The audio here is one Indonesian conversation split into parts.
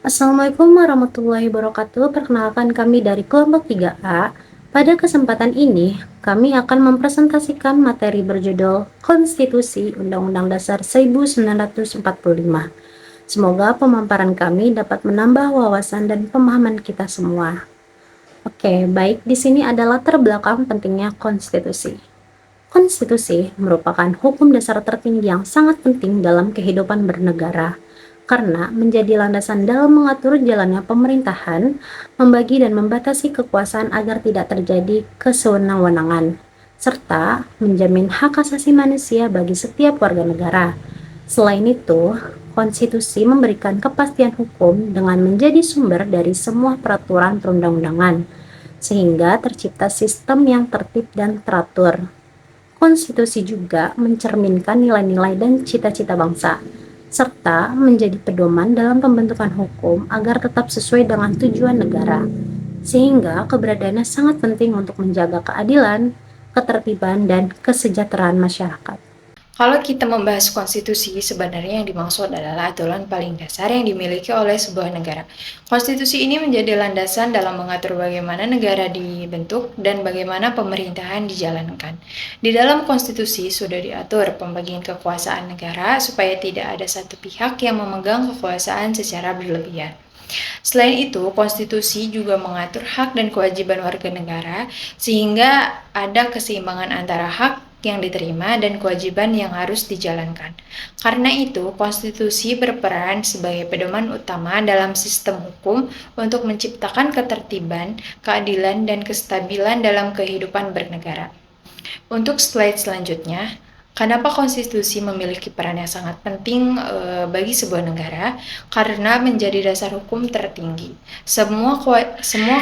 Assalamualaikum warahmatullahi wabarakatuh. Perkenalkan kami dari kelompok 3A. Pada kesempatan ini, kami akan mempresentasikan materi berjudul Konstitusi Undang-Undang Dasar 1945. Semoga pemaparan kami dapat menambah wawasan dan pemahaman kita semua. Oke, baik, di sini adalah latar belakang pentingnya konstitusi. Konstitusi merupakan hukum dasar tertinggi yang sangat penting dalam kehidupan bernegara, karena menjadi landasan dalam mengatur jalannya pemerintahan, membagi dan membatasi kekuasaan agar tidak terjadi kesewenang-wenangan, serta menjamin hak asasi manusia bagi setiap warga negara. Selain itu, konstitusi memberikan kepastian hukum dengan menjadi sumber dari semua peraturan perundang-undangan, sehingga tercipta sistem yang tertib dan teratur. Konstitusi juga mencerminkan nilai-nilai dan cita-cita bangsa, serta menjadi pedoman dalam pembentukan hukum agar tetap sesuai dengan tujuan negara. Sehingga keberadaannya sangat penting untuk menjaga keadilan, ketertiban, dan kesejahteraan masyarakat. Kalau kita membahas konstitusi, sebenarnya yang dimaksud adalah aturan paling dasar yang dimiliki oleh sebuah negara. Konstitusi ini menjadi landasan dalam mengatur bagaimana negara dibentuk dan bagaimana pemerintahan dijalankan. Di dalam konstitusi sudah diatur pembagian kekuasaan negara supaya tidak ada satu pihak yang memegang kekuasaan secara berlebihan. Selain itu, konstitusi juga mengatur hak dan kewajiban warga negara sehingga ada keseimbangan antara hak yang diterima dan kewajiban yang harus dijalankan. Karena itu, konstitusi berperan sebagai pedoman utama dalam sistem hukum untuk menciptakan ketertiban, keadilan, dan kestabilan dalam kehidupan bernegara. Untuk slide selanjutnya, kenapa konstitusi memiliki peran yang sangat penting bagi sebuah negara? Karena menjadi dasar hukum tertinggi. Semua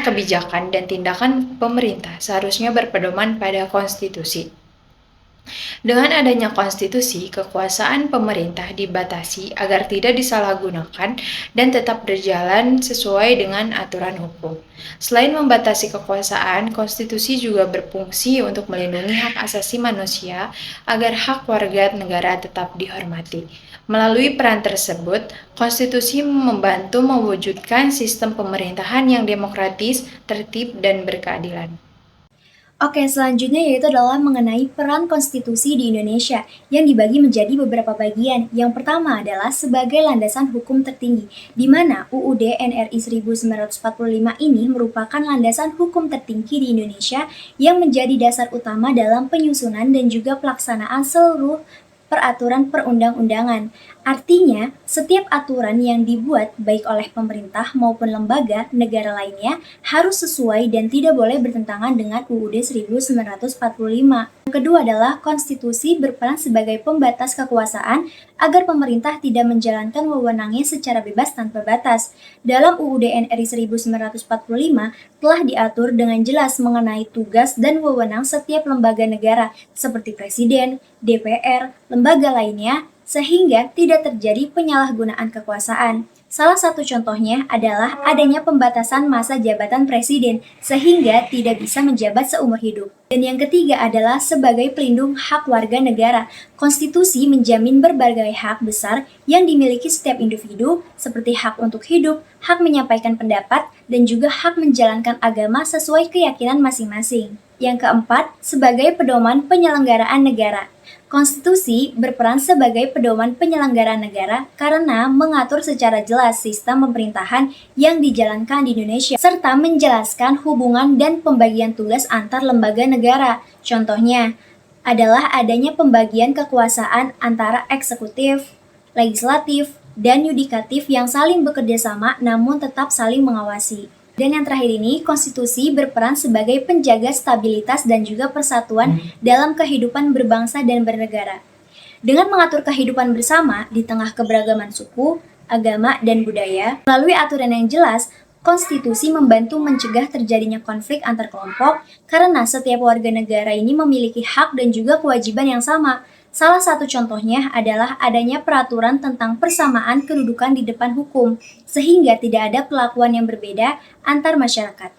kebijakan dan tindakan pemerintah seharusnya berpedoman pada konstitusi. Dengan adanya konstitusi, kekuasaan pemerintah dibatasi agar tidak disalahgunakan dan tetap berjalan sesuai dengan aturan hukum. Selain membatasi kekuasaan, konstitusi juga berfungsi untuk melindungi hak asasi manusia agar hak warga negara tetap dihormati. Melalui peran tersebut, konstitusi membantu mewujudkan sistem pemerintahan yang demokratis, tertib, dan berkeadilan. Oke, selanjutnya yaitu adalah mengenai peran konstitusi di Indonesia yang dibagi menjadi beberapa bagian. Yang pertama adalah sebagai landasan hukum tertinggi, di mana UUD NRI 1945 ini merupakan landasan hukum tertinggi di Indonesia yang menjadi dasar utama dalam penyusunan dan juga pelaksanaan seluruh peraturan perundang-undangan. Artinya, setiap aturan yang dibuat baik oleh pemerintah maupun lembaga negara lainnya harus sesuai dan tidak boleh bertentangan dengan UUD 1945. Yang kedua adalah konstitusi berperan sebagai pembatas kekuasaan agar pemerintah tidak menjalankan wewenangnya secara bebas tanpa batas. Dalam UUD NRI 1945 telah diatur dengan jelas mengenai tugas dan wewenang setiap lembaga negara seperti Presiden, DPR, lembaga lainnya, sehingga tidak terjadi penyalahgunaan kekuasaan. Salah satu contohnya adalah adanya pembatasan masa jabatan presiden, sehingga tidak bisa menjabat seumur hidup. Dan yang ketiga adalah sebagai pelindung hak warga negara. Konstitusi menjamin berbagai hak besar yang dimiliki setiap individu, seperti hak untuk hidup, hak menyampaikan pendapat, dan juga hak menjalankan agama sesuai keyakinan masing-masing. Yang keempat, sebagai pedoman penyelenggaraan negara. Konstitusi berperan sebagai pedoman penyelenggaraan negara karena mengatur secara jelas sistem pemerintahan yang dijalankan di Indonesia, serta menjelaskan hubungan dan pembagian tugas antar lembaga negara. Contohnya adalah adanya pembagian kekuasaan antara eksekutif, legislatif, dan yudikatif yang saling bekerja sama namun tetap saling mengawasi. Dan yang terakhir ini, konstitusi berperan sebagai penjaga stabilitas dan juga persatuan dalam kehidupan berbangsa dan bernegara. Dengan mengatur kehidupan bersama di tengah keberagaman suku, agama, dan budaya, melalui aturan yang jelas, konstitusi membantu mencegah terjadinya konflik antar kelompok karena setiap warga negara ini memiliki hak dan juga kewajiban yang sama. Salah satu contohnya adalah adanya peraturan tentang persamaan kedudukan di depan hukum, sehingga tidak ada perlakuan yang berbeda antar masyarakat.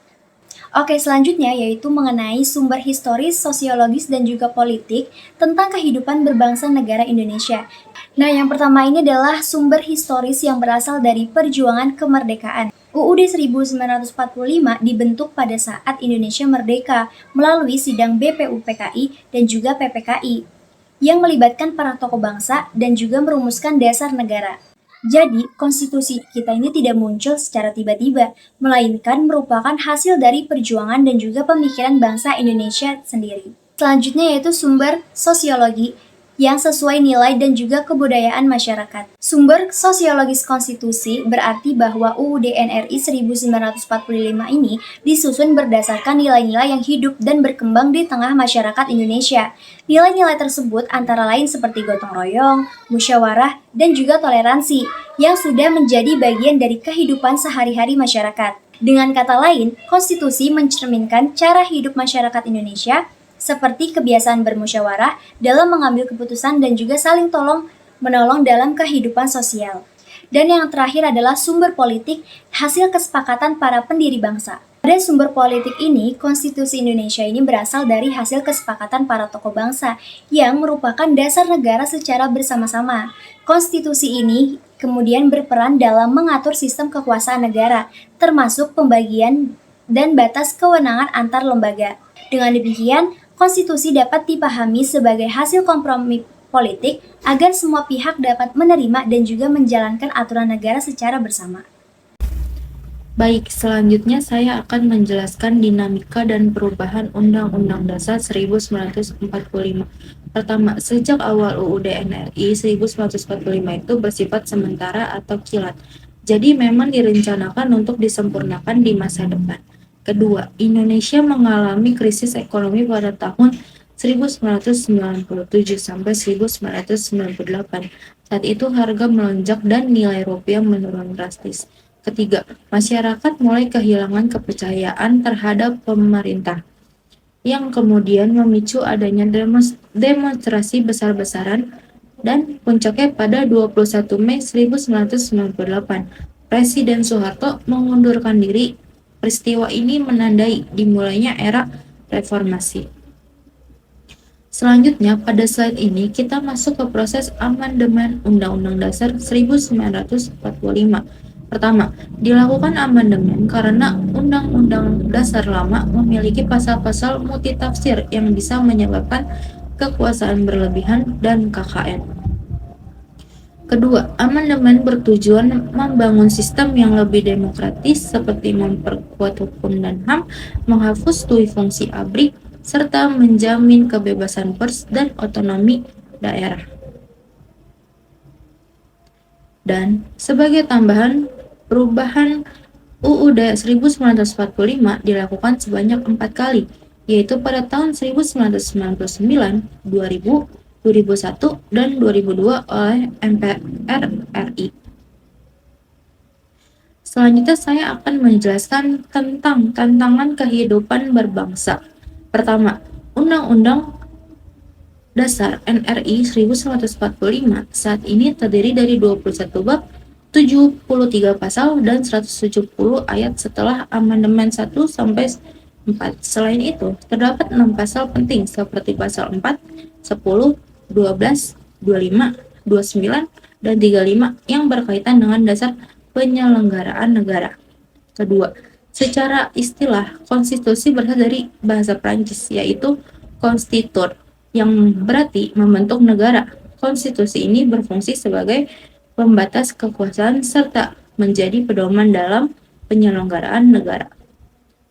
Oke, selanjutnya yaitu mengenai sumber historis, sosiologis, dan juga politik tentang kehidupan berbangsa negara Indonesia. Nah, yang pertama ini adalah sumber historis yang berasal dari perjuangan kemerdekaan. UUD 1945 dibentuk pada saat Indonesia merdeka melalui sidang BPUPKI dan juga PPKI yang melibatkan para tokoh bangsa dan juga merumuskan dasar negara. Jadi, konstitusi kita ini tidak muncul secara tiba-tiba, melainkan merupakan hasil dari perjuangan dan juga pemikiran bangsa Indonesia sendiri. Selanjutnya yaitu sumber sosiologi yang sesuai nilai dan juga kebudayaan masyarakat. Sumber sosiologis konstitusi berarti bahwa UUD NRI 1945 ini disusun berdasarkan nilai-nilai yang hidup dan berkembang di tengah masyarakat Indonesia. Nilai-nilai tersebut antara lain seperti gotong royong, musyawarah, dan juga toleransi yang sudah menjadi bagian dari kehidupan sehari-hari masyarakat. Dengan kata lain, konstitusi mencerminkan cara hidup masyarakat Indonesia seperti kebiasaan bermusyawarah dalam mengambil keputusan dan juga saling tolong-menolong dalam kehidupan sosial. Dan yang terakhir adalah sumber politik hasil kesepakatan para pendiri bangsa. Pada sumber politik ini, Konstitusi Indonesia ini berasal dari hasil kesepakatan para tokoh bangsa yang merupakan dasar negara secara bersama-sama. Konstitusi ini kemudian berperan dalam mengatur sistem kekuasaan negara, termasuk pembagian dan batas kewenangan antar lembaga. Dengan demikian, konstitusi dapat dipahami sebagai hasil kompromi politik agar semua pihak dapat menerima dan juga menjalankan aturan negara secara bersama. Baik, selanjutnya saya akan menjelaskan dinamika dan perubahan Undang-Undang Dasar 1945. Pertama, sejak awal UUD NRI 1945 itu bersifat sementara atau kilat. Jadi memang direncanakan untuk disempurnakan di masa depan. Kedua, Indonesia mengalami krisis ekonomi pada tahun 1997 sampai 1998. Saat itu harga melonjak dan nilai rupiah menurun drastis. Ketiga, masyarakat mulai kehilangan kepercayaan terhadap pemerintah, yang kemudian memicu adanya demonstrasi besar-besaran dan puncaknya pada 21 Mei 1998. Presiden Soeharto mengundurkan diri. Peristiwa ini menandai dimulainya era reformasi. Selanjutnya, pada slide ini kita masuk ke proses amandemen Undang-Undang Dasar 1945. Pertama, dilakukan amandemen karena Undang-Undang Dasar lama memiliki pasal-pasal multitafsir yang bisa menyebabkan kekuasaan berlebihan dan KKN. Kedua, amandemen bertujuan membangun sistem yang lebih demokratis seperti memperkuat hukum dan HAM, menghapus dui fungsi ABRI, serta menjamin kebebasan pers dan otonomi daerah. Dan sebagai tambahan, perubahan UUD 1945 dilakukan sebanyak 4 kali, yaitu pada tahun 1999, 2000, 2001, dan 2002 oleh MPR RI. Selanjutnya saya akan menjelaskan tentang tantangan kehidupan berbangsa. Pertama, Undang-Undang Dasar NRI 1945 saat ini terdiri dari 21 bab, 73 pasal, dan 170 ayat setelah amandemen 1 sampai 4. Selain itu, terdapat 6 pasal penting seperti pasal 4, 10, 12, 25, 29, dan 35 yang berkaitan dengan dasar penyelenggaraan negara. Kedua, secara istilah, konstitusi berasal dari bahasa Prancis, yaitu constituer, yang berarti membentuk negara. Konstitusi ini berfungsi sebagai pembatas kekuasaan serta menjadi pedoman dalam penyelenggaraan negara.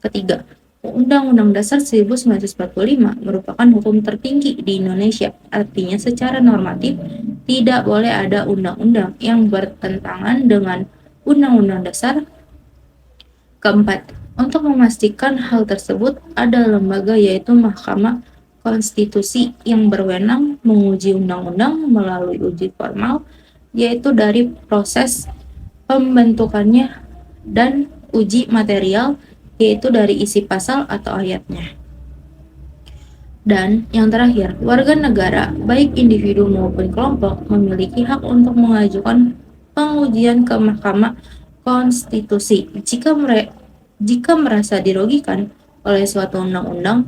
Ketiga, Undang-Undang Dasar 1945 merupakan hukum tertinggi di Indonesia. Artinya secara normatif tidak boleh ada undang-undang yang bertentangan dengan Undang-Undang Dasar. Keempat, untuk memastikan hal tersebut ada lembaga yaitu Mahkamah Konstitusi yang berwenang menguji undang-undang melalui uji formal, yaitu dari proses pembentukannya, dan uji material, yaitu dari isi pasal atau ayatnya. Dan yang terakhir, warga negara, baik individu maupun kelompok, memiliki hak untuk mengajukan pengujian ke Mahkamah Konstitusi jika merasa dirugikan oleh suatu undang-undang.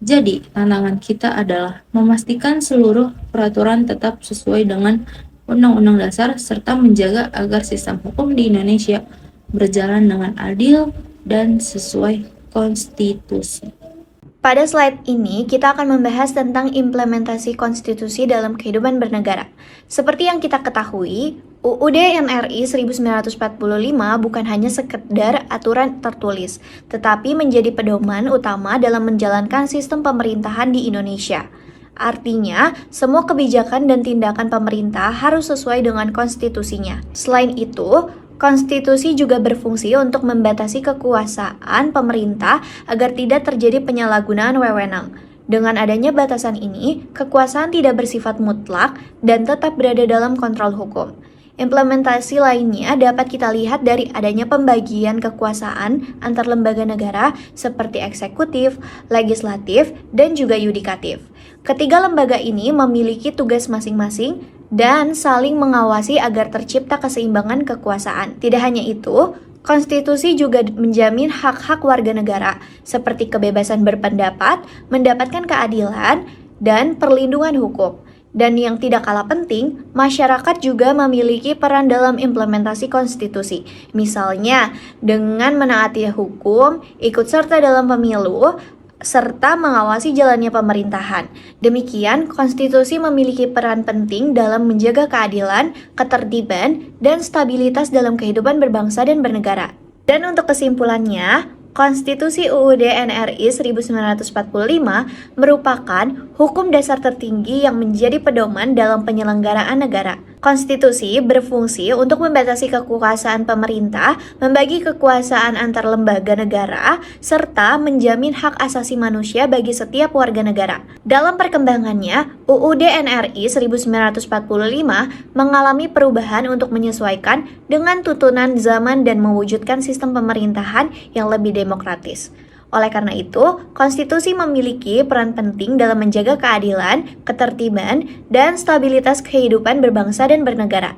Jadi, tantangan kita adalah memastikan seluruh peraturan tetap sesuai dengan Undang-Undang Dasar serta menjaga agar sistem hukum di Indonesia berjalan dengan adil dan sesuai konstitusi. Pada slide ini, kita akan membahas tentang implementasi konstitusi dalam kehidupan bernegara. Seperti yang kita ketahui, UUD NRI 1945 bukan hanya sekedar aturan tertulis, tetapi menjadi pedoman utama dalam menjalankan sistem pemerintahan di Indonesia. Artinya, semua kebijakan dan tindakan pemerintah harus sesuai dengan konstitusinya. Selain itu, konstitusi juga berfungsi untuk membatasi kekuasaan pemerintah agar tidak terjadi penyalahgunaan wewenang. Dengan adanya batasan ini, kekuasaan tidak bersifat mutlak dan tetap berada dalam kontrol hukum. Implementasi lainnya dapat kita lihat dari adanya pembagian kekuasaan antar lembaga negara seperti eksekutif, legislatif, dan juga yudikatif. Ketiga lembaga ini memiliki tugas masing-masing dan saling mengawasi agar tercipta keseimbangan kekuasaan. Tidak hanya itu, konstitusi juga menjamin hak-hak warga negara seperti kebebasan berpendapat, mendapatkan keadilan, dan perlindungan hukum. Dan yang tidak kalah penting, masyarakat juga memiliki peran dalam implementasi konstitusi. Misalnya, dengan menaati hukum, ikut serta dalam pemilu, serta mengawasi jalannya pemerintahan. Demikian, konstitusi memiliki peran penting dalam menjaga keadilan, ketertiban, dan stabilitas dalam kehidupan berbangsa dan bernegara. Dan untuk kesimpulannya, Konstitusi UUD NRI 1945 merupakan hukum dasar tertinggi yang menjadi pedoman dalam penyelenggaraan negara. Konstitusi berfungsi untuk membatasi kekuasaan pemerintah, membagi kekuasaan antar lembaga negara, serta menjamin hak asasi manusia bagi setiap warga negara. Dalam perkembangannya, UUD NRI 1945 mengalami perubahan untuk menyesuaikan dengan tuntunan zaman dan mewujudkan sistem pemerintahan yang lebih demokratis. Oleh karena itu, konstitusi memiliki peran penting dalam menjaga keadilan, ketertiban, dan stabilitas kehidupan berbangsa dan bernegara.